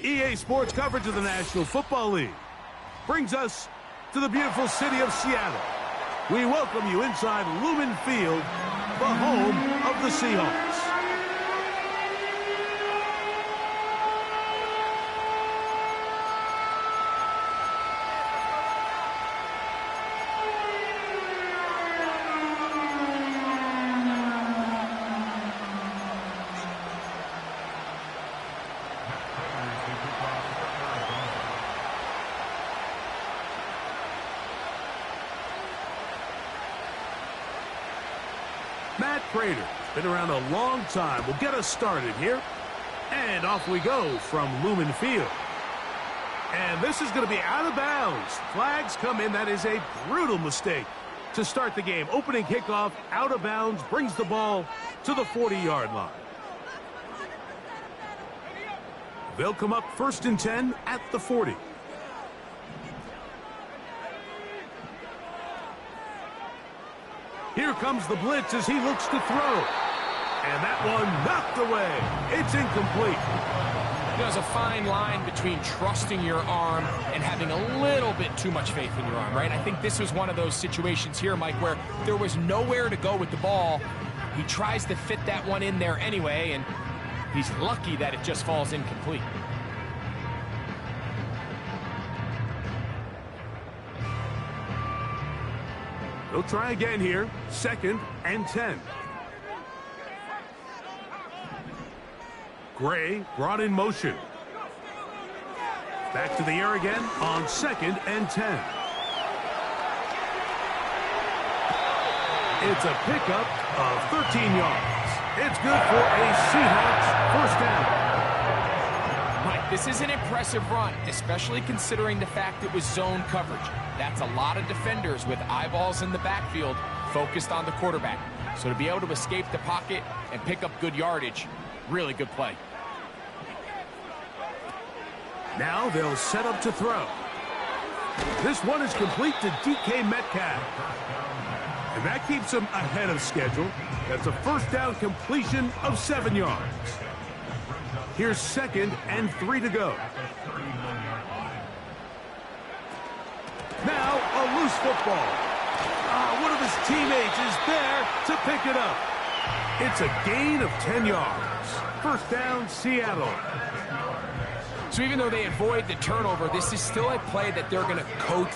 EA Sports coverage of the National Football League brings us to the beautiful city of Seattle. We welcome you inside Lumen Field, the home of the Seahawks. Matt Prater, been around a long time, will get us started here. And off we go from Lumen Field. And this is going to be out of bounds. Flags come in. That is a brutal mistake to start the game. Opening kickoff, out of bounds, brings the ball to the 40-yard line. They'll come up 1st and 10 at the 40. Here comes the blitz as he looks to throw. And that one knocked away. It's incomplete. There's a fine line between trusting your arm and having a little bit too much faith in your arm, right? I think this was one of those situations here, Mike, where there was nowhere to go with the ball. He tries to fit that one in there anyway, and he's lucky that it just falls incomplete. They'll try again here. 2nd and 10. Gray brought in motion. Back to the air again on 2nd and 10. It's a pickup of 13 yards. It's good for a Seahawks 1st down. Mike, this is an impressive run, especially considering the fact it was zone coverage. That's a lot of defenders with eyeballs in the backfield focused on the quarterback. So to be able to escape the pocket and pick up good yardage, really good play. Now they'll set up to throw. This one is complete to DK Metcalf. And that keeps him ahead of schedule. That's a 1st down completion of 7 yards. Here's 2nd and 3 to go. Now a loose football. One of his teammates is there to pick it up. It's a gain of 10 yards. 1st down, Seattle. So even though they avoid the turnover, this is still a play that they're going to coach.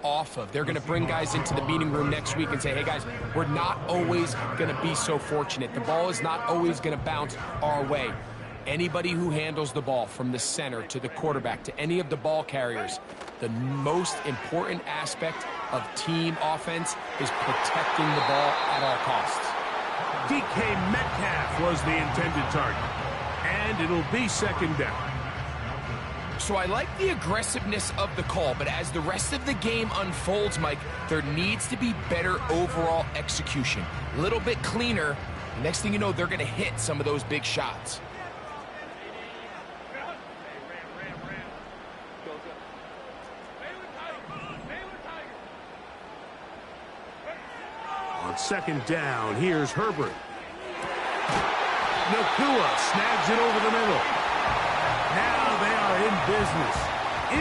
Off of. They're going to bring guys into the meeting room next week and say, hey guys, we're not always going to be so fortunate. The ball is not always going to bounce our way. Anybody who handles the ball from the center to the quarterback to any of the ball carriers, the most important aspect of team offense is protecting the ball at all costs. DK Metcalf was the intended target. And it'll be 2nd down. So I like the aggressiveness of the call, but as the rest of the game unfolds, Mike, there needs to be better overall execution. A little bit cleaner. Next thing you know, they're going to hit some of those big shots. On 2nd down, here's Herbert. Nakua snags it over the middle. Now they are in business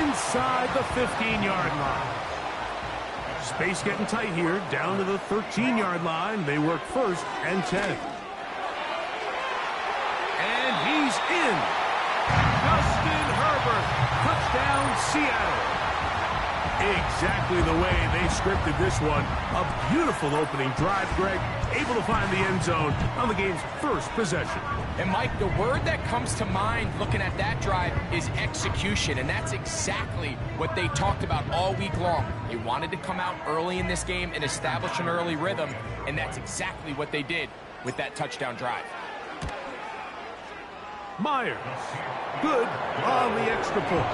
inside the 15-yard line. Space getting tight here, down to the 13-yard line. They work 1st and 10. And he's in. Justin Herbert, touchdown Seattle. Exactly the way they scripted this one. A beautiful opening drive, Greg. Able to find the end zone on the game's first possession. And, Mike, the word that comes to mind looking at that drive is execution, and that's exactly what they talked about all week long. They wanted to come out early in this game and establish an early rhythm, and that's exactly what they did with that touchdown drive. Myers, good on the extra point.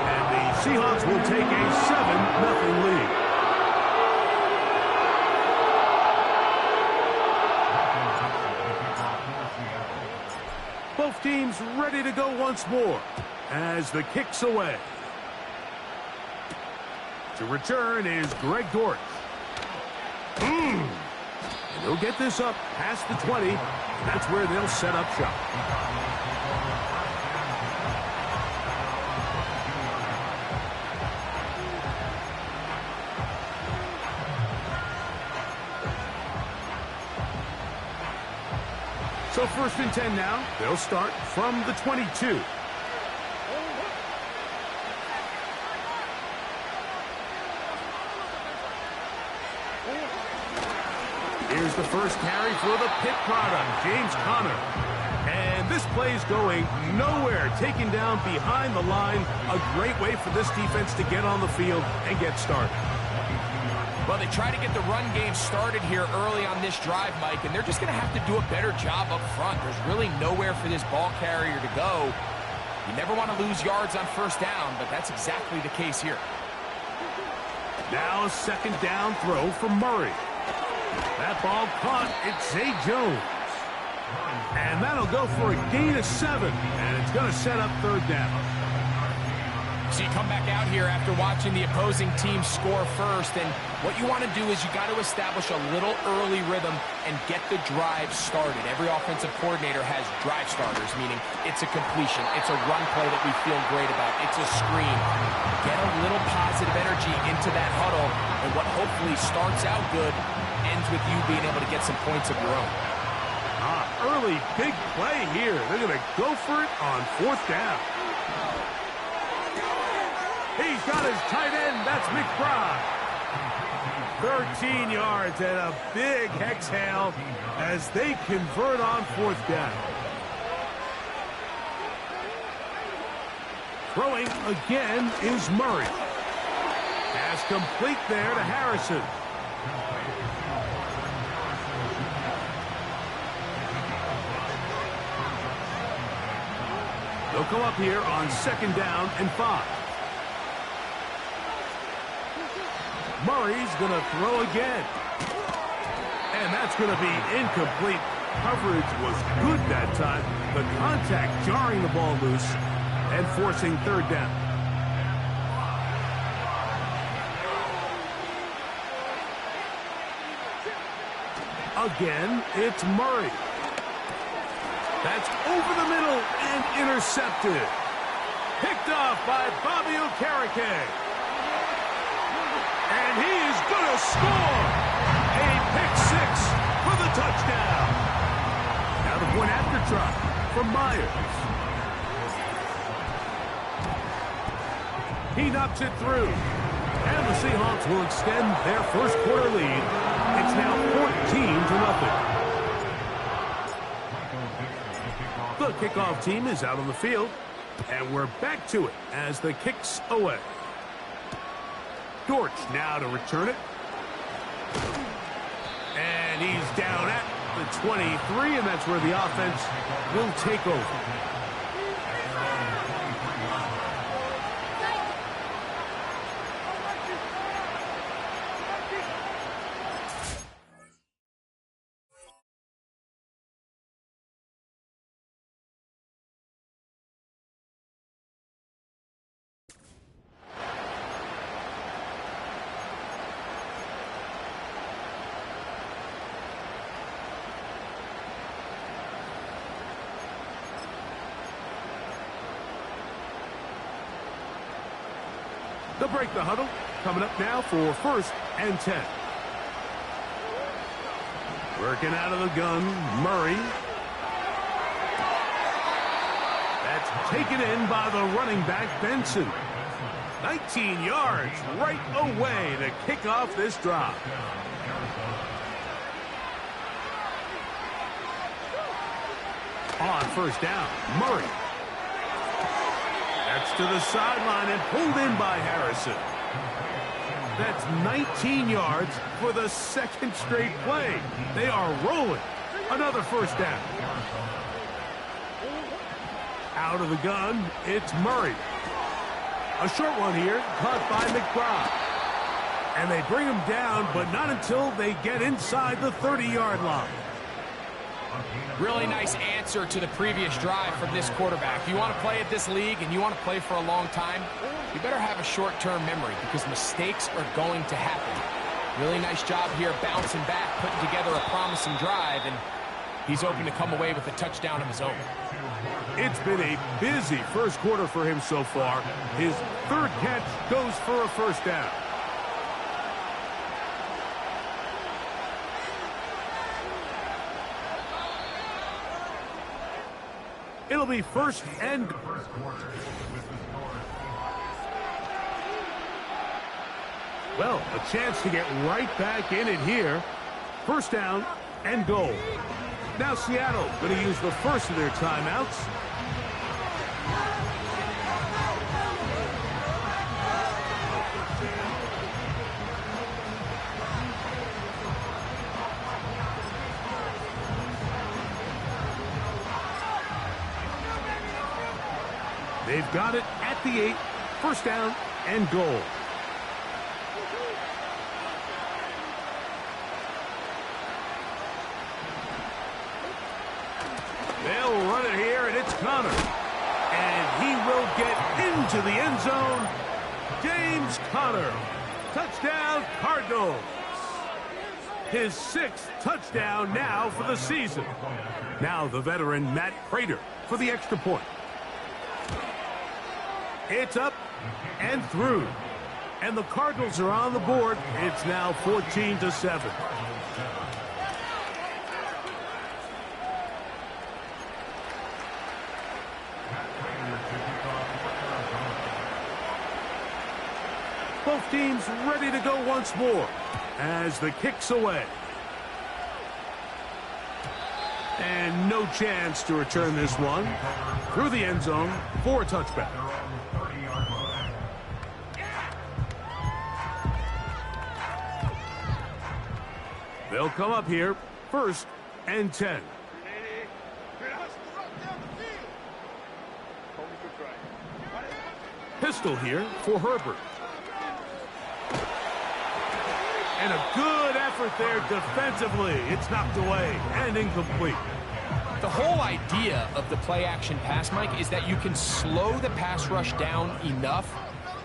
And the Seahawks will take a 7-0 lead. Both teams ready to go once more as the kick's away. To return is Greg Dortch. And he'll get this up past the 20. That's where they'll set up shop. So 1st and 10 now. They'll start from the 22. Here's the first carry for the Pitt product, James Conner. And this play's going nowhere, taken down behind the line. A great way for this defense to get on the field and get started. Well, they try to get the run game started here early on this drive, Mike, and they're just going to have to do a better job up front. There's really nowhere for this ball carrier to go. You never want to lose yards on 1st down, but that's exactly the case here. Now a 2nd down throw for Murray. That ball caught. It's Zay Jones. And that'll go for a gain of 7, and it's going to set up 3rd down. So you come back out here after watching the opposing team score first, and what you want to do is you got to establish a little early rhythm and get the drive started. Every offensive coordinator has drive starters, meaning it's a completion, it's a run play that we feel great about, it's a screen. Get a little positive energy into that huddle, and what hopefully starts out good ends with you being able to get some points of your own. Early big play here. They're going to go for it on 4th down. He's got his tight end. That's McBride. 13 yards and a big exhale as they convert on 4th down. Throwing again is Murray. Pass complete there to Harrison. They'll come up here on 2nd down and 5. Murray's going to throw again. And that's going to be incomplete. Coverage was good that time. The contact jarring the ball loose and forcing 3rd down. Again, it's Murray. That's over the middle and intercepted. Picked off by Bobby Okereke. And he is going to score. A pick 6 for the touchdown. Now the point after try from Myers. He knocks it through. And the Seahawks will extend their 1st quarter lead. It's now 14-0. The kickoff team is out on the field, and we're back to it as the kick's away. Dortch now to return it. And he's down at the 23, and that's where the offense will take over. They'll break the huddle. Coming up now for 1st and 10. Working out of the gun, Murray. That's taken in by the running back, Benson. 19 yards right away to kick off this drive. On first down, Murray. That's to the sideline and pulled in by Harrison. That's 19 yards for the second straight play. They are rolling. Another first down. Out of the gun, it's Murray. A short one here, caught by McBride. And they bring him down, but not until they get inside the 30-yard line. Really nice answer to the previous drive from this quarterback. You want to play at this league and you want to play for a long time, you better have a short-term memory because mistakes are going to happen. Really nice job here bouncing back, putting together a promising drive, and he's open to come away with a touchdown of his own. It's been a busy first quarter for him so far. His third catch goes for a first down. It'll be first and... Well, a chance to get right back in it here. First down and goal. Now Seattle going to use the first of their timeouts. They've got it at the 8. First down and goal. They'll run it here, and it's Connor. And he will get into the end zone. James Conner. Touchdown, Cardinals. His 6th touchdown now for the season. Now the veteran Matt Prater for the extra point. It's up and through. And the Cardinals are on the board. It's now 14-7. Both teams ready to go once more as the kick's away. And no chance to return this one. Through the end zone for a touchback. They'll come up here, first and 10. Pistol here for Herbert. And a good effort there defensively. It's knocked away and incomplete. The whole idea of the play-action pass, Mike, is that you can slow the pass rush down enough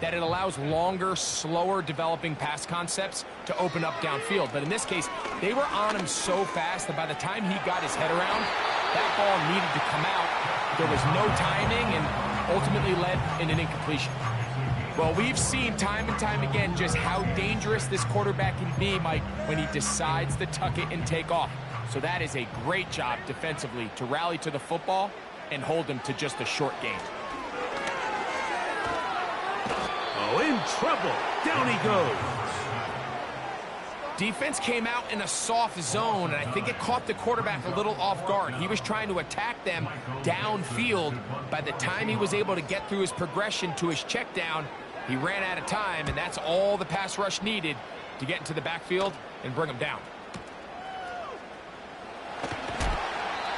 that it allows longer, slower developing pass concepts to open up downfield. But in this case, they were on him so fast that by the time he got his head around, that ball needed to come out. There was no timing and ultimately led in an incompletion. Well, we've seen time and time again just how dangerous this quarterback can be, Mike, when he decides to tuck it and take off. So that is a great job defensively to rally to the football and hold him to just a short gain. Oh, in trouble. Down he goes. Defense came out in a soft zone, and I think it caught the quarterback a little off guard. He was trying to attack them downfield. By the time he was able to get through his progression to his check down, he ran out of time, and that's all the pass rush needed to get into the backfield and bring him down.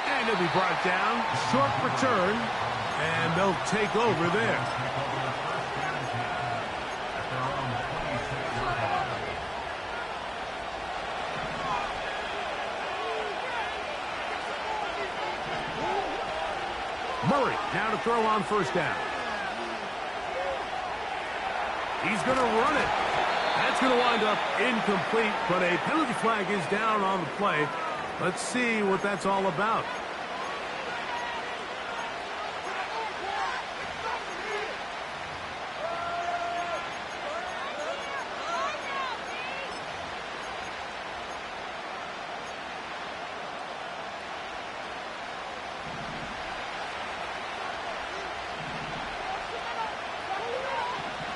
And he'll be brought down. Short return, and they'll take over there. Murray now to throw on first down. He's going to run it. That's going to wind up incomplete, but a penalty flag is down on the play. Let's see what that's all about.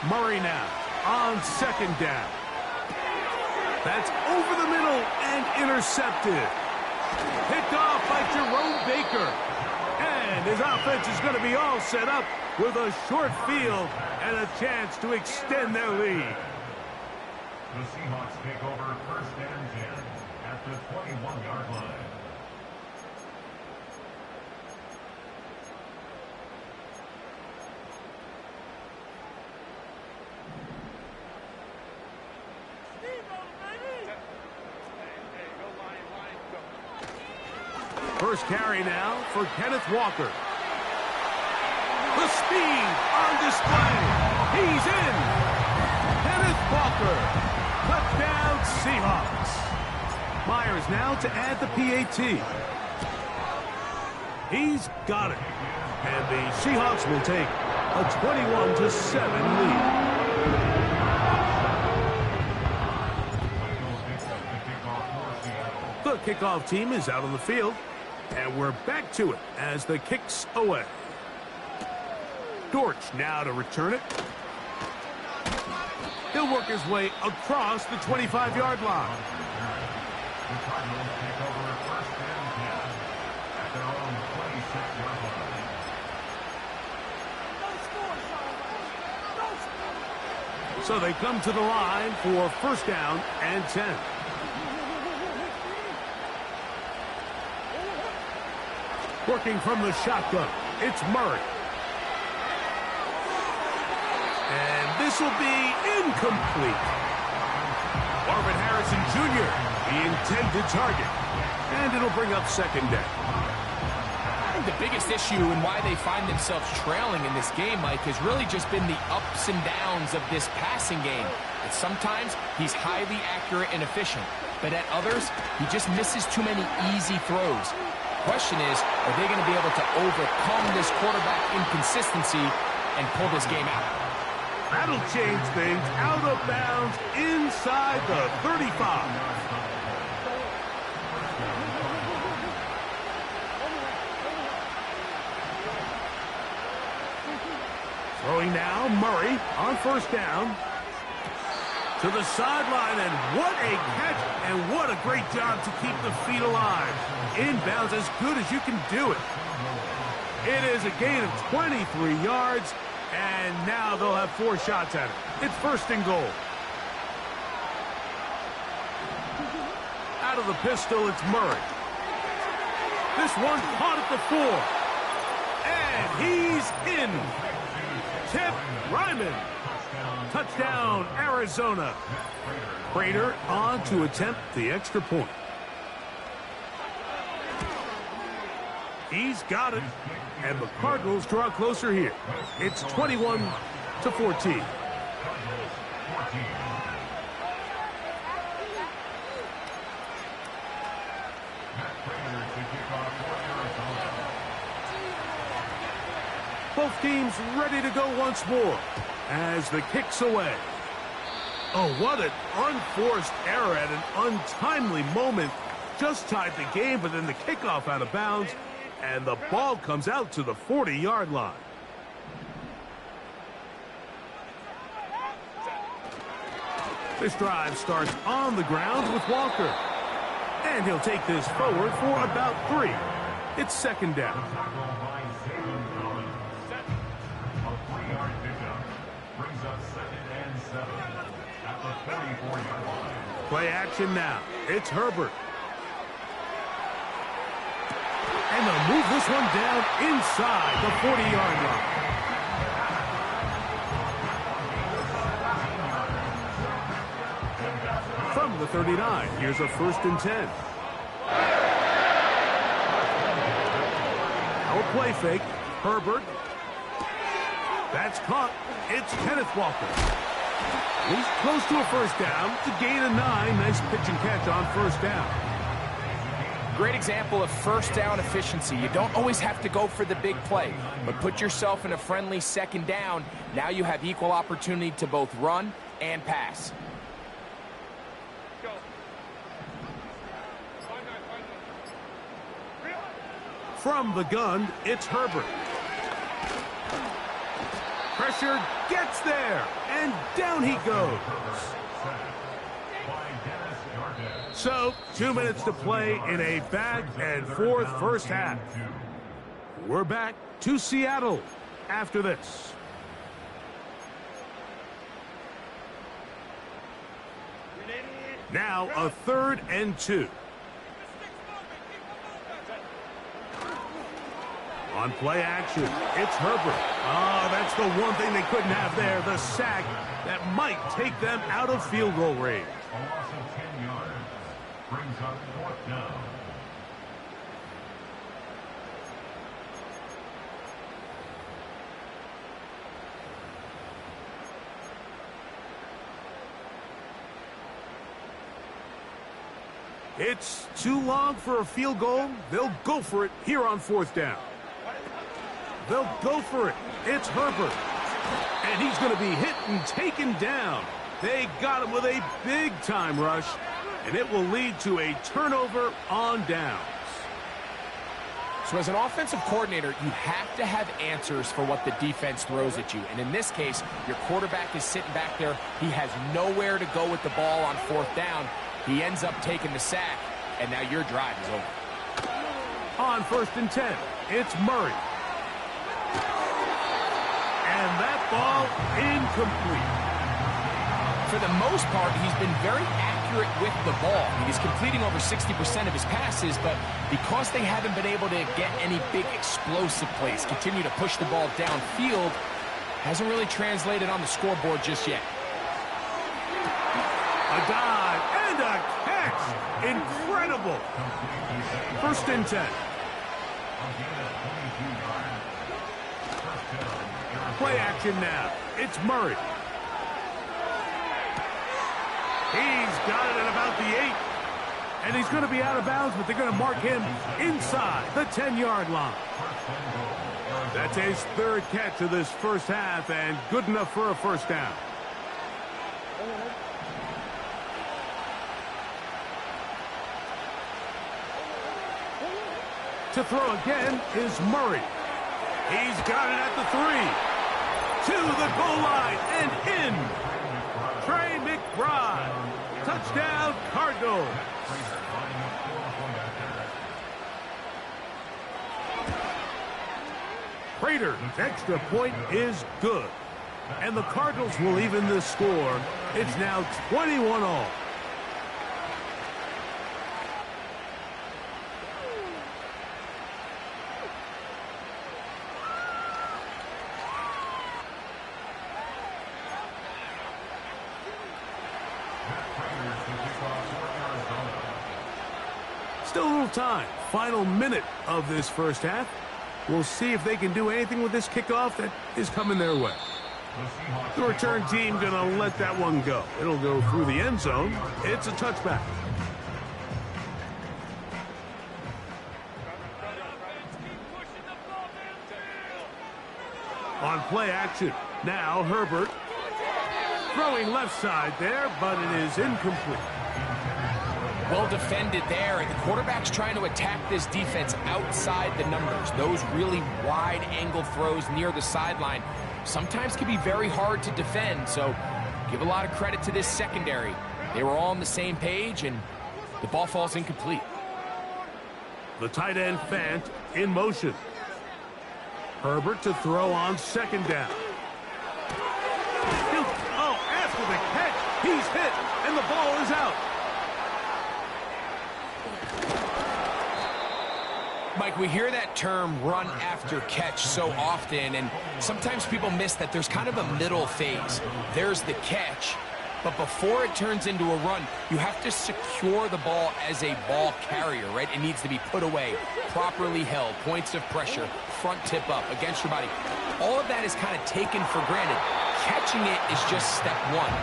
Murray now on second down. That's over the middle and intercepted. Picked off by Jerome Baker. And his offense is going to be all set up with a short field and a chance to extend their lead. The Seahawks take over first and 10 at the 21-yard line. First carry now for Kenneth Walker. The speed on display. He's in. Kenneth Walker. Touchdown Seahawks. Myers now to add the PAT. He's got it. And the Seahawks will take a 21-7 lead. The kickoff team is out on the field. And we're back to it as the kick's away. Dortch now to return it. He'll work his way across the 25-yard line. The Cardinals take over first and 10 at their own 26-yard line. So they come to the line for first down and 10. Working from the shotgun, it's Murray. And this will be incomplete. Marvin Harrison Jr., the intended target. And it'll bring up second down. I think the biggest issue and why they find themselves trailing in this game, Mike, has really just been the ups and downs of this passing game. And sometimes he's highly accurate and efficient, but at others, he just misses too many easy throws. Question is, are they going to be able to overcome this quarterback inconsistency and pull this game out? That'll change things. Out of bounds inside the 35. Throwing now, Murray on first down. To the sideline, and what a catch, and what a great job to keep the feet alive. Inbounds as good as you can do it. It is a gain of 23 yards, and now they'll have 4 shots at it. It's first and goal. Out of the pistol, it's Murray. This one caught at the 4. And he's in. Tip Ryman. Touchdown, Arizona. Prater on to attempt the extra point. He's got it. And the Cardinals draw closer here. It's 21-14. Both teams ready to go once more as the kick's away. Oh, what an unforced error at an untimely moment. Just tied the game, but then the kickoff out of bounds, and the ball comes out to the 40-yard line. This drive starts on the ground with Walker. And he'll take this forward for about 3. It's second down. Play action now. It's Herbert. And they'll move this one down inside the 40-yard line. From the 39, here's a first and 10. Our play fake. Herbert. That's caught. It's Kenneth Walker. He's close to a first down to gain a 9. Nice pitch and catch on first down. Great example of first down efficiency. You don't always have to go for the big play, but put yourself in a friendly second down. Now you have equal opportunity to both run and pass. From the gun, it's Herbert. Pressure pressure, gets there, and down he goes. So, 2 minutes to play in a back-and-forth first half. We're back to Seattle after this. Now a 3rd and 2. On play action, it's Herbert. Oh, that's the one thing they couldn't have there, the sack that might take them out of field goal range. A loss of 10 yards brings up 4th down. It's too long for a field goal. They'll go for it here on 4th down. They'll go for it. It's Herbert. And he's going to be hit and taken down. They got him with a big-time rush, and it will lead to a turnover on downs. So as an offensive coordinator, you have to have answers for what the defense throws at you. And in this case, your quarterback is sitting back there. He has nowhere to go with the ball on 4th down. He ends up taking the sack, and now your drive is over. On 1st and 10, it's Murray. And that ball incomplete. For the most part, he's been very accurate with the ball. He's completing over 60% of his passes, but because they haven't been able to get any big explosive plays, continue to push the ball downfield, hasn't really translated on the scoreboard just yet. A dive and a catch. Incredible. 1st and 10. Play action now. It's Murray. He's got it at about the 8. And he's going to be out of bounds, but they're going to mark him inside the 10-yard line. That's his 3rd catch of this first half, and good enough for a 1st down. To throw again is Murray. He's got it at the 3. To the goal line and in. Trey McBride. Touchdown, Cardinals. Prater's extra point is good. And the Cardinals will even the score. It's now 21-all. Still a little time. Final minute of this first half. We'll see if they can do anything with this kickoff that is coming their way. The return team going to let that one go. It'll go through the end zone. It's a touchback. On play action. Now Herbert. Throwing left side there, but it is incomplete. Well defended there, and the quarterback's trying to attack this defense outside the numbers. Those really wide angle throws near the sideline sometimes can be very hard to defend, so give a lot of credit to this secondary. They were all on the same page, and the ball falls incomplete. The tight end Fant in motion. Herbert to throw on 2nd down. Oh, after the catch, he's hit, and the ball is out. Mike, we hear that term run after catch so often, and sometimes people miss that there's kind of a middle phase. There's the catch, but before it turns into a run, you have to secure the ball as a ball carrier, right? It needs to be put away, properly held, points of pressure, front tip up, against your body. All of that is kind of taken for granted. Catching it is just step one.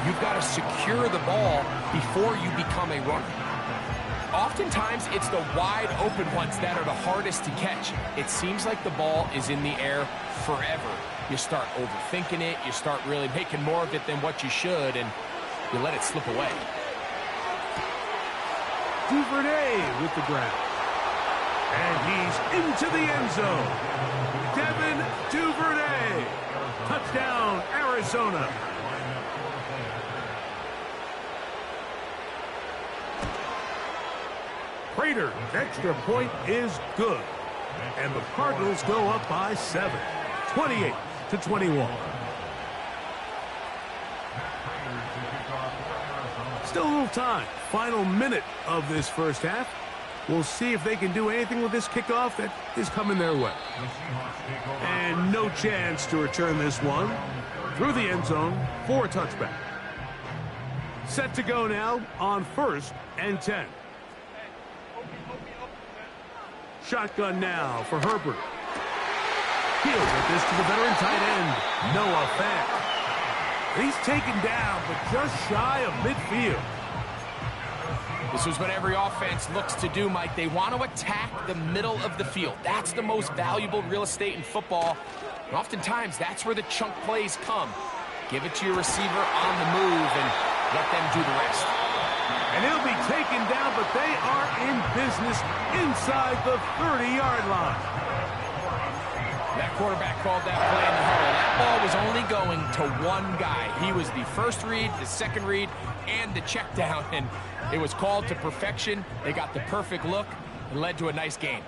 You've got to secure the ball before you become a runner. Oftentimes, it's the wide open ones that are the hardest to catch. It seems like the ball is in the air forever. You start overthinking it, you start really making more of it than what you should, and you let it slip away. Duvernay with the grab. And he's into the end zone. Devin Duvernay. Touchdown, Arizona. Prater's extra point is good. And the Cardinals go up by 7. 28-21. Still a little time. Final minute of this first half. We'll see if they can do anything with this kickoff that is coming their way. And no chance to return this one through the end zone for a touchback. Set to go now on 1st and 10. Shotgun now for Herbert. He'll get this to the veteran tight end, Noah Fant. He's taken down, but just shy of midfield. This is what every offense looks to do, Mike. They want to attack the middle of the field. That's the most valuable real estate in football. And oftentimes, that's where the chunk plays come. Give it to your receiver on the move and let them do the rest. And he'll be taken down, but they are in business inside the 30-yard line. That quarterback called that play in the huddle. That ball was only going to one guy. He was the first read, the second read, and the check down. And it was called to perfection. They got the perfect look and led to a nice game.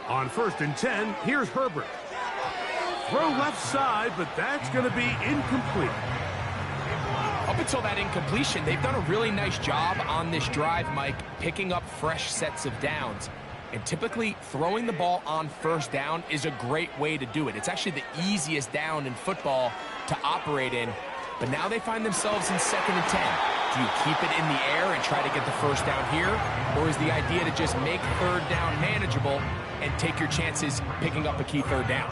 On 1st and 10, here's Herbert. Throw left side, but that's going to be incomplete. Up until that incompletion, they've done a really nice job on this drive, Mike, picking up fresh sets of downs. And typically, throwing the ball on 1st down is a great way to do it. It's actually the easiest down in football to operate in. But now they find themselves in 2nd and 10. Do you keep it in the air and try to get the 1st down here? Or is the idea to just make 3rd down manageable and take your chances picking up a key 3rd down?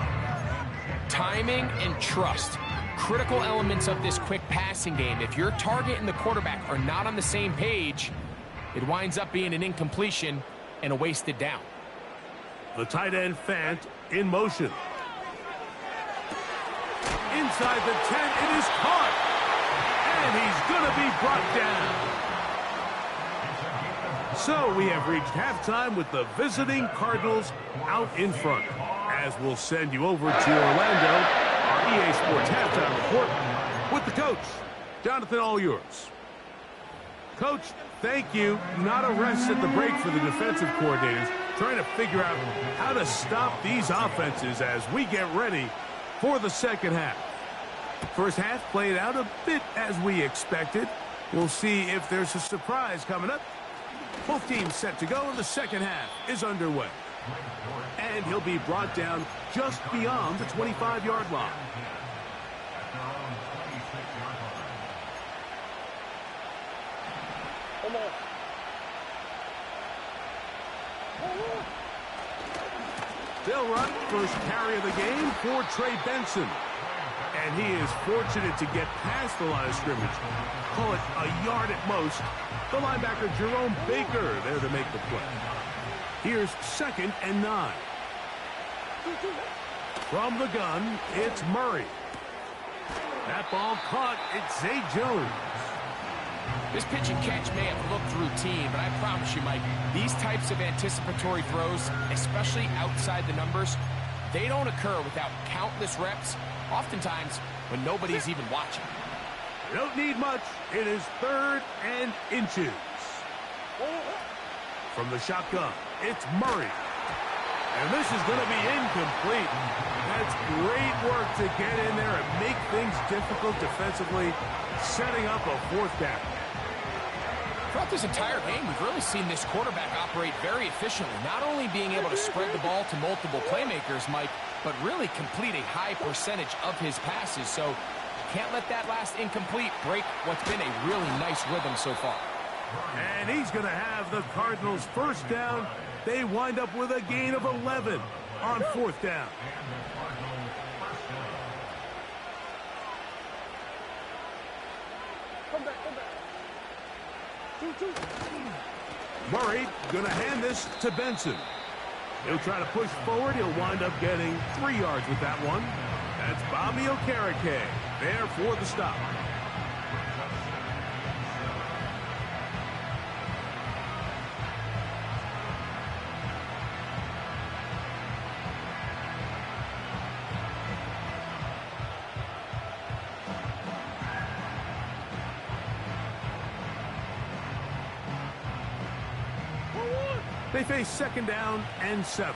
Timing and trust, critical elements of this quick passing game. If your target and the quarterback are not on the same page, it winds up being an incompletion and a wasted down. The tight end Fant in motion. Inside the 10, it is caught. And he's going to be brought down. So we have reached halftime with the visiting Cardinals out in front. As we'll send you over to Orlando, our EA Sports halftime report with the coach. Jonathan, all yours. Coach, thank you. Not a rest at the break for the defensive coordinators, trying to figure out how to stop these offenses as we get ready for the second half. First half played out a bit as we expected. We'll see if there's a surprise coming up. Both teams set to go, and the second half is underway. And he'll be brought down just beyond the 25-yard line. They'll run first carry of the game for Trey Benson. And he is fortunate to get past the line of scrimmage. Call it a yard at most. The linebacker Jerome Baker there to make the play. Here's 2nd and 9. From the gun, it's Murray. That ball caught. It's Zay Jones. This pitch and catch may have looked routine, but I promise you, Mike, these types of anticipatory throws, especially outside the numbers, they don't occur without countless reps, oftentimes when nobody's even watching. Don't need much. It is 3rd and inches. From the shotgun, it's Murray. And this is going to be incomplete. That's great work to get in there and make things difficult defensively, setting up a 4th down. Throughout this entire game, we've really seen this quarterback operate very efficiently, not only being able to spread the ball to multiple playmakers, Mike, but really complete a high percentage of his passes. So can't let that last incomplete break what's been a really nice rhythm so far. And he's going to have the Cardinals 1st down. They wind up with a gain of 11 on 4th down. Murray going to hand this to Benson. He'll try to push forward. He'll wind up getting 3 yards with that one. That's Bobby Okereke there for the stop. They face 2nd down and 7.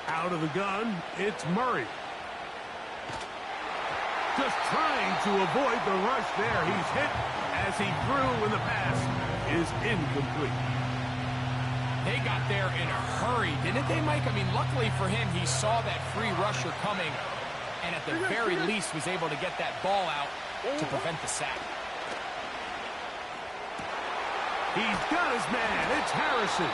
Out of the gun, it's Murray. Just trying to avoid the rush there. He's hit as he threw when the pass is incomplete. They got there in a hurry, didn't they, Mike? I mean, luckily for him, he saw that free rusher coming and at the very least was able to get that ball out to prevent the sack. He's got his man. It's Harrison.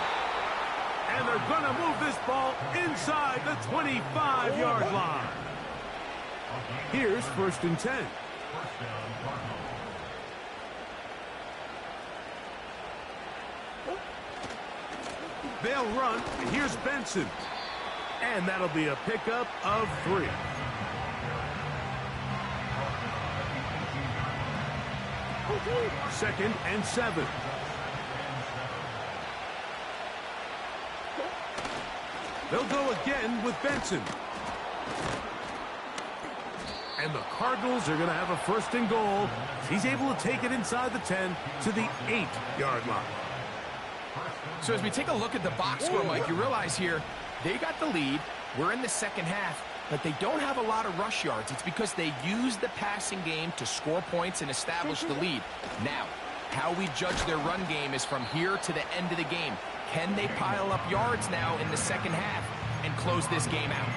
And they're going to move this ball inside the 25-yard line. Here's 1st and 10. They'll run. Here's Benson. And that'll be a pickup of 3. Second and 7. They'll go again with Benson. And the Cardinals are going to have a 1st and goal. He's able to take it inside the 10 to the 8-yard line. So as we take a look at the box score, Mike, you realize here they got the lead. We're in the 2nd half, but they don't have a lot of rush yards. It's because they use the passing game to score points and establish the lead. Now, how we judge their run game is from here to the end of the game. Can they pile up yards now in the 2nd half and close this game out?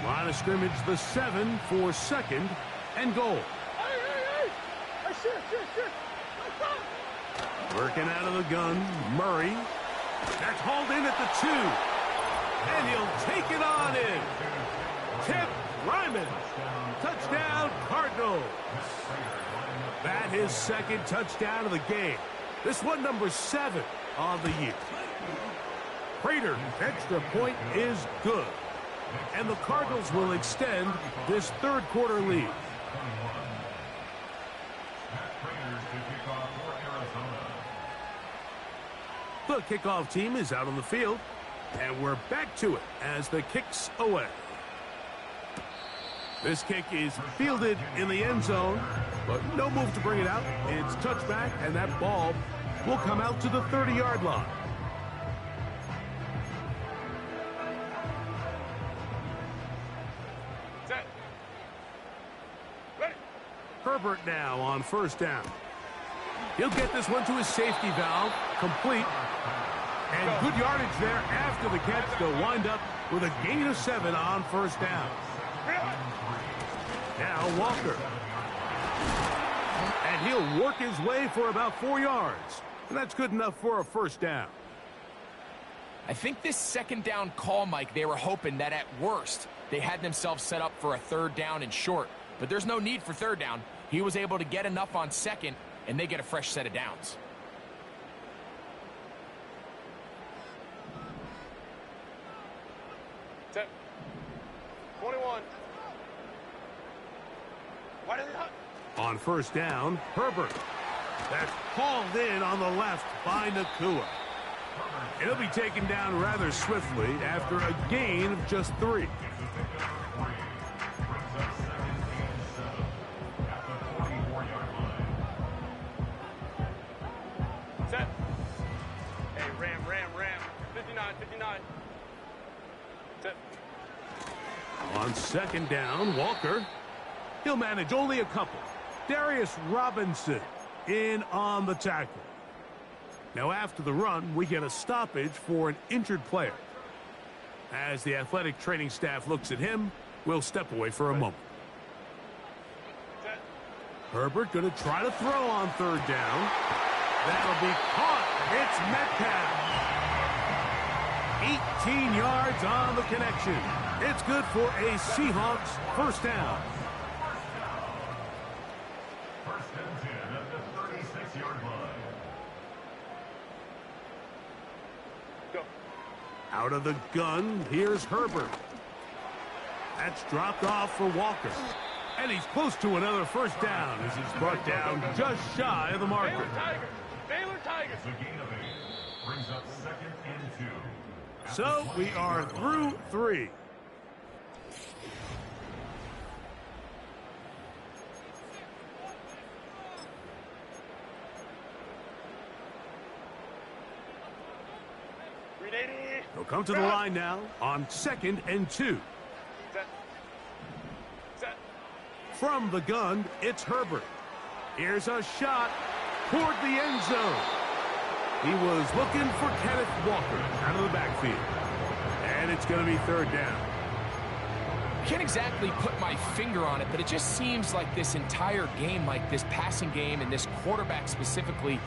Line of scrimmage, the 7 for 2nd and goal. Working out of the gun, Murray. That's hauled in at the 2. And he'll take it on in. Tip Ryman. Touchdown, Cardinals. That his 2nd touchdown of the game. This one number 7 on the year. Prater's extra point is good. And the Cardinals will extend this 3rd quarter lead. The kickoff team is out on the field, and we're back to it as the kick's away. This kick is fielded in the end zone, but no move to bring it out. It's touchback, and that ball will come out to the 30-yard line. Set. Ready. Herbert now on 1st down. He'll get this one to his safety valve, complete. And good yardage there after the catch. They'll wind up with a gain of 7 on 1st down. Now Walker. And he'll work his way for about 4 yards. And that's good enough for a 1st down. I think this 2nd down call, Mike, they were hoping that at worst they had themselves set up for a 3rd down and short. But there's no need for 3rd down. He was able to get enough on 2nd, and they get a fresh set of downs. Set. 21. Why did it hut? On 1st down, Herbert. That's hauled in on the left by Nakua. It'll be taken down rather swiftly after a gain of just 3. Set. Hey, Ram. 59. Set. On 2nd down, Walker. He'll manage only a couple. Darius Robinson in on the tackle. Now after the run, we get a stoppage for an injured player. As the athletic training staff looks at him, we'll step away for a moment. Set. Herbert going to try to throw on 3rd down. That'll be caught. It's Metcalf. 18 yards on the connection. It's good for a Seahawks first down. First and 10 at the 36-yard line. Go. Out of the gun, here's Herbert. That's dropped off for Walker. And he's close to another first down as he's brought down just shy of the marker. Baylor Tigers. Baylor Tigers. The gain of 8 brings up second and 2. So we are through 3. They'll come to the line now on second and 2. Set. From the gun, it's Herbert. Here's a shot toward the end zone. He was looking for Kenneth Walker out of the backfield. And it's going to be third down. Can't exactly put my finger on it, but it just seems like this entire game, like this passing game and this quarterback specifically,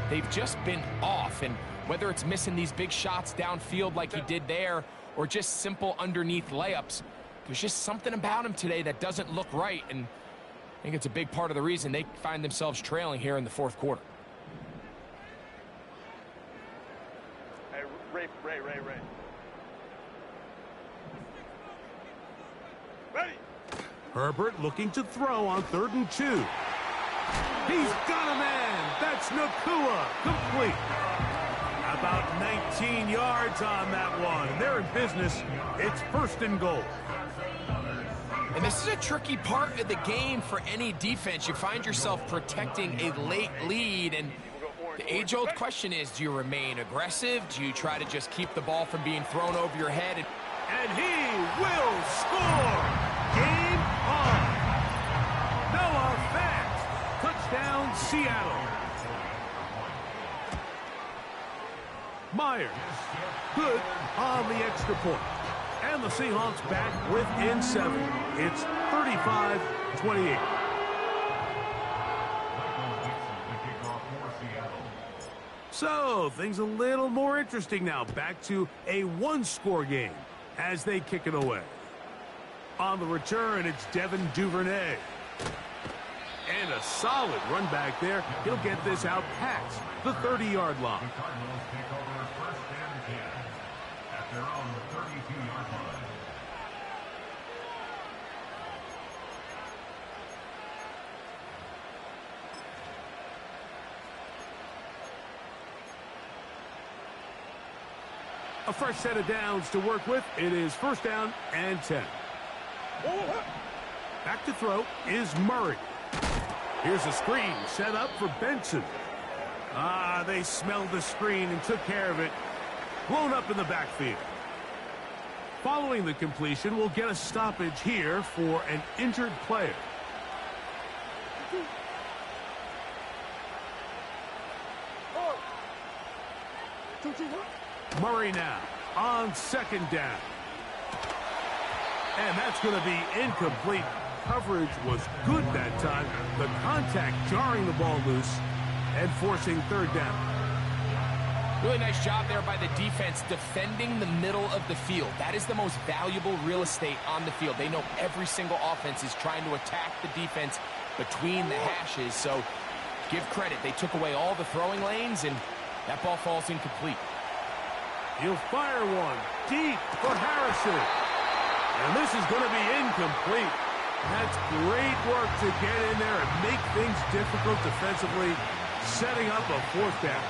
they've just been off. And whether it's missing these big shots downfield like he did there or just simple underneath layups, there's just something about him today that doesn't look right. And I think it's a big part of the reason they find themselves trailing here in the fourth quarter. Hey, Ray. Ready. Herbert looking to throw on 3rd and 2. He's got a man. That's Nakua. Complete. About 19 yards on that one. They're in business. It's 1st and goal. And this is a tricky part of the game for any defense. You find yourself protecting a late lead, and the age-old question is, do you remain aggressive? Do you try to just keep the ball from being thrown over your head? And he will score. Game on. Noah Fant. Touchdown, Seattle. Myers. Good on the extra point. And the Seahawks back within 7. It's 35-28. So, things a little more interesting now. Back to a one-score game as they kick it away. On the return, it's Devin Duvernay. And a solid run back there. He'll get this out past the 30-yard line. The Cardinals take over first and 10 at their own 32-yard line. A fresh set of downs to work with. It is first down and 10. Back to throw is Murray. Here's a screen set up for Benson. They smelled the screen and took care of it. Blown up in the backfield. Following the completion, we'll get a stoppage here for an injured player. Murray now on second down. And that's going to be incomplete. Coverage was good that time. The contact jarring the ball loose and forcing third down. Really nice job there by the defense defending the middle of the field. That is the most valuable real estate on the field. They know every single offense is trying to attack the defense between the hashes. So give credit. They took away all the throwing lanes, and that ball falls incomplete. He'll fire one deep for Harrison. And this is going to be incomplete. That's great work to get in there and make things difficult defensively, setting up a fourth down.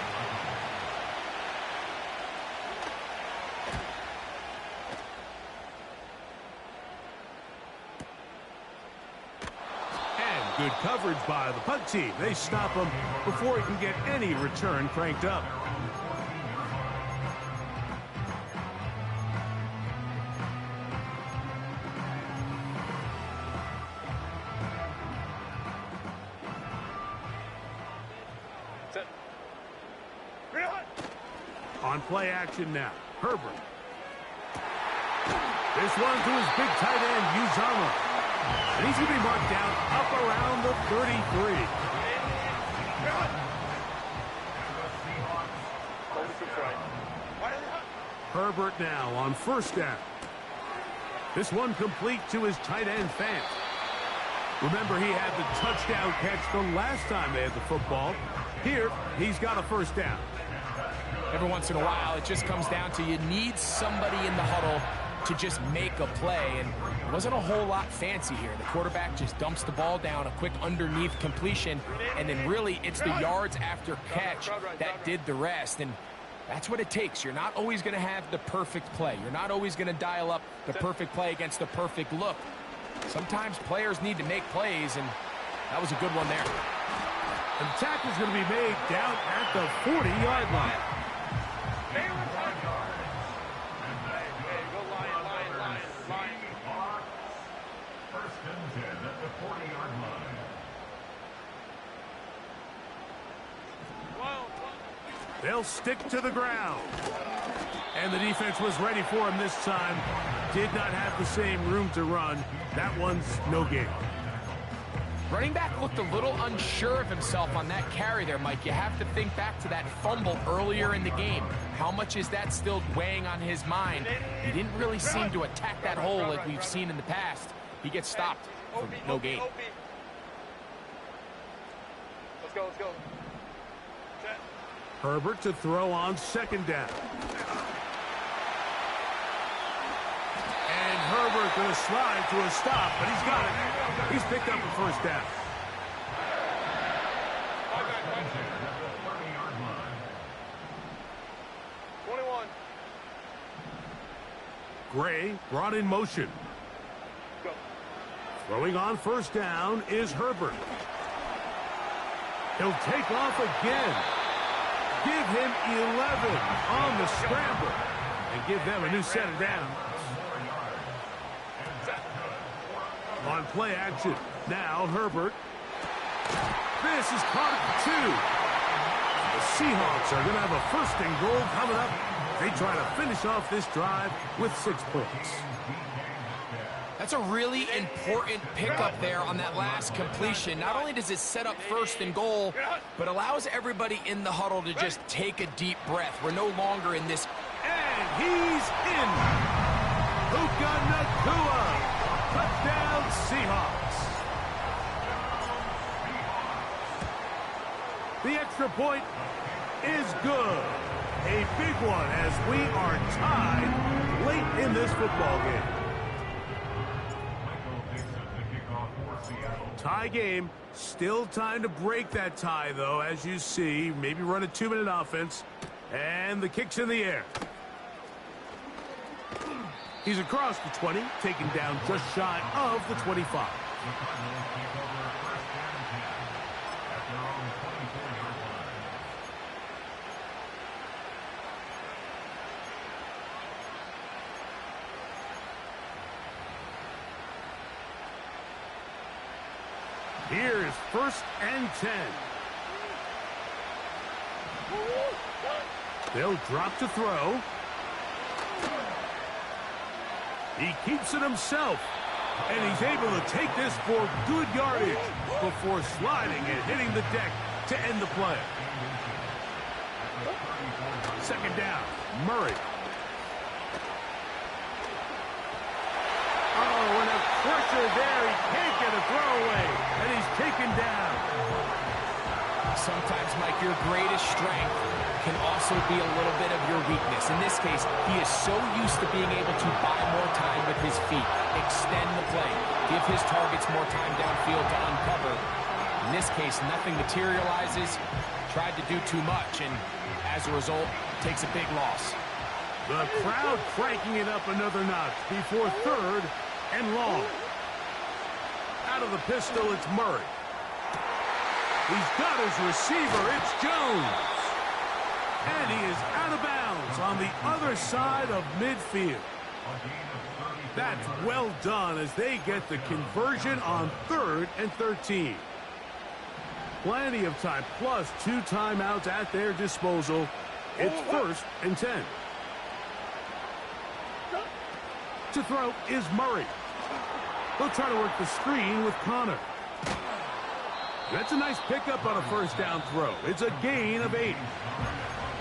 And good coverage by the punt team. They stop him before he can get any return cranked up. On play action now, Herbert. This one to his big tight end, Uzama. And he's going to be marked down up around the 33. Herbert now on first down. This one complete to his tight end, Fant. Remember, he had the touchdown catch the last time they had the football. Here, he's got a first down. Every once in a while, it just comes down to you need somebody in the huddle to just make a play, and it wasn't a whole lot fancy here. The quarterback just dumps the ball down, a quick underneath completion, and then really it's the yards after catch that did the rest, and that's what it takes. You're not always going to have the perfect play. You're not always going to dial up the perfect play against the perfect look. Sometimes players need to make plays, and that was a good one there. And the tackle's going to be made down at the 40-yard line. First and 10 at the 40-yard line. They'll stick to the ground. And the defense was ready for him this time. Did not have the same room to run. That one's no gain. Running back looked a little unsure of himself on that carry there, Mike. You have to think back to that fumble earlier in the game. How much is that still weighing on his mind? He didn't really seem to attack that hole like we've seen in the past. He gets stopped for no gain. Let's go, let's go. Set. Herbert to throw on second down. And Herbert going to slide to a stop, but he's got it. He's picked up a first down. At the 30-yard line. 21. Gray brought in motion. Go. Throwing on first down is Herbert. He'll take off again. Give him 11 on the scramble and give them a new set of downs. On play action. Now Herbert. This is caught at 2. The Seahawks are going to have a first and goal coming up. They try to finish off this drive with 6 points. That's a really important pickup there on that last completion. Not only does it set up first and goal, but allows everybody in the huddle to just take a deep breath. We're no longer in this. And he's in. Puka Nacua. Touchdown, Seahawks. The extra point is good. A big one as we are tied late in this football game. Tie game. Still time to break that tie, though, as you see. Maybe run a 2-minute offense. And the kick's in the air. He's across the 20, taken down just shy of the 25. Here's first and 10. They'll drop to throw. He keeps it himself, and he's able to take this for good yardage before sliding and hitting the deck to end the play. Second down, Murray. Oh, and a pressure there. He can't get a throw away, and he's taken down. Sometimes, Mike, your greatest strength can also be a little bit of your weakness. In this case, he is so used to being able to buy more time with his feet, extend the play, give his targets more time downfield to uncover. In this case, nothing materializes, tried to do too much, and as a result, takes a big loss. The crowd cranking it up another notch before third and long. Out of the pistol, it's Murray. He's got his receiver. It's Jones. And he is out of bounds on the other side of midfield. That's well done as they get the conversion on 3rd and 13. Plenty of time, plus 2 timeouts at their disposal. It's 1st and 10. To throw is Murray. They'll try to work the screen with Connor. That's a nice pickup on a first down throw. It's a gain of 8.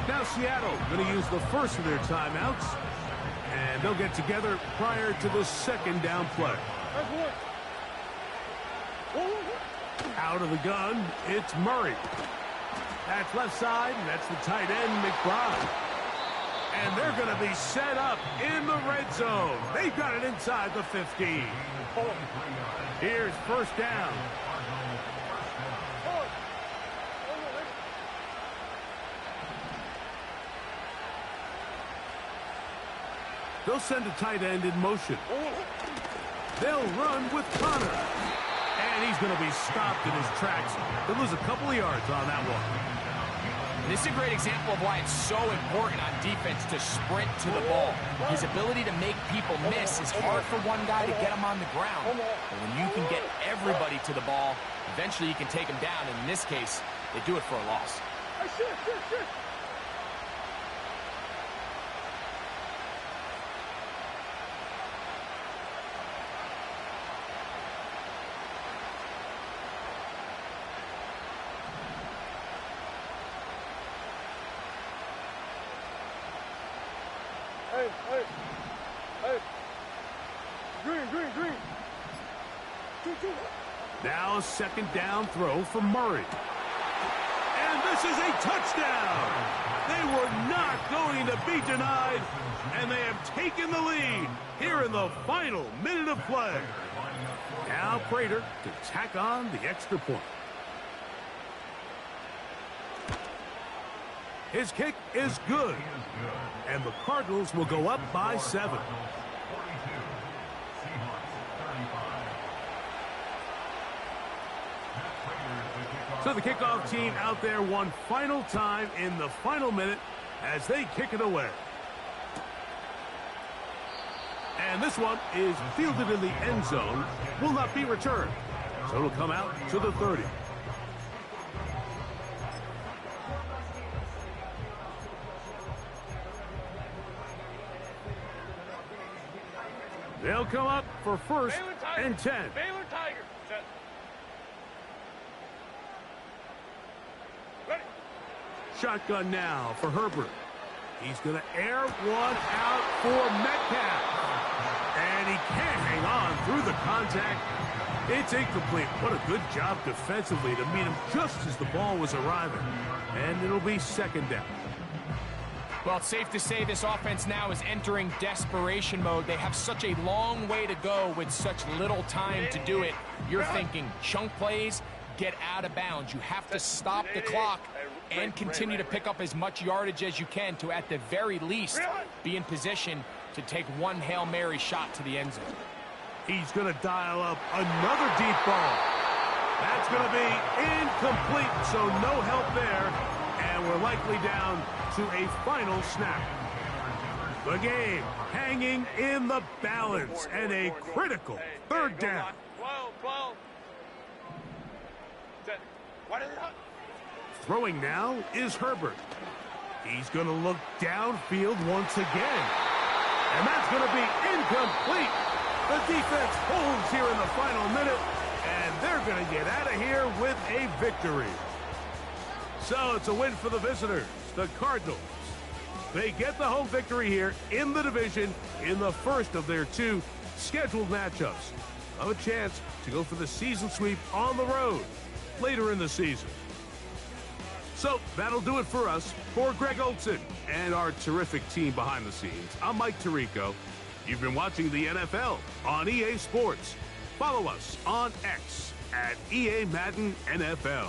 Now Seattle going to use the first of their timeouts And they'll get together prior to the second down play. Out of the gun, it's Murray. That's left side, and that's the tight end, McBride. And they're going to be set up in the red zone. They've got it inside the 15. Here's first down. They'll send a tight end in motion. They'll run with Connor. And he's going to be stopped in his tracks. They'll lose a couple of yards on that one. This is a great example of why it's so important on defense to sprint to the ball. His ability to make people miss is hard for one guy to get him on the ground. But when you can get everybody to the ball, eventually you can take him down. And in this case, they do it for a loss. Hey. Green. Now a second down throw for Murray. And this is a touchdown. They were not going to be denied, and they have taken the lead here in the final minute of play. Now Prater to tack on the extra point. His kick is good, and the Cardinals will go up by 7. So the kickoff team out there one final time in the final minute as they kick it away. And this one is fielded in the end zone, will not be returned. So it'll come out to the 30. They'll come up for first and 10. Baylor Tiger. Set. Ready. Shotgun now for Herbert. He's going to air one out for Metcalf. And he can't hang on through the contact. It's incomplete. What a good job defensively to meet him just as the ball was arriving. And it'll be second down. Well, it's safe to say this offense now is entering desperation mode. They have such a long way to go with such little time to do it. You're thinking chunk plays, get out of bounds. You have to stop the clock and continue to pick up as much yardage as you can to, at the very least, be in position to take one Hail Mary shot to the end zone. He's going to dial up another deep ball. That's going to be incomplete, so no help there. And we're likely down to a final snap. The game hanging in the balance and a critical third down. 12. Set. What is it? Throwing now is Herbert. He's going to look downfield once again. And that's going to be incomplete. The defense holds here in the final minute, and they're going to get out of here with a victory. So it's a win for the visitors, the Cardinals. They get the home victory here in the division in the first of their 2 scheduled matchups. Have a chance to go for the season sweep on the road later in the season. So that'll do it for us. For Greg Olson and our terrific team behind the scenes, I'm Mike Tirico. You've been watching the NFL on EA Sports. Follow us on X at EA Madden NFL.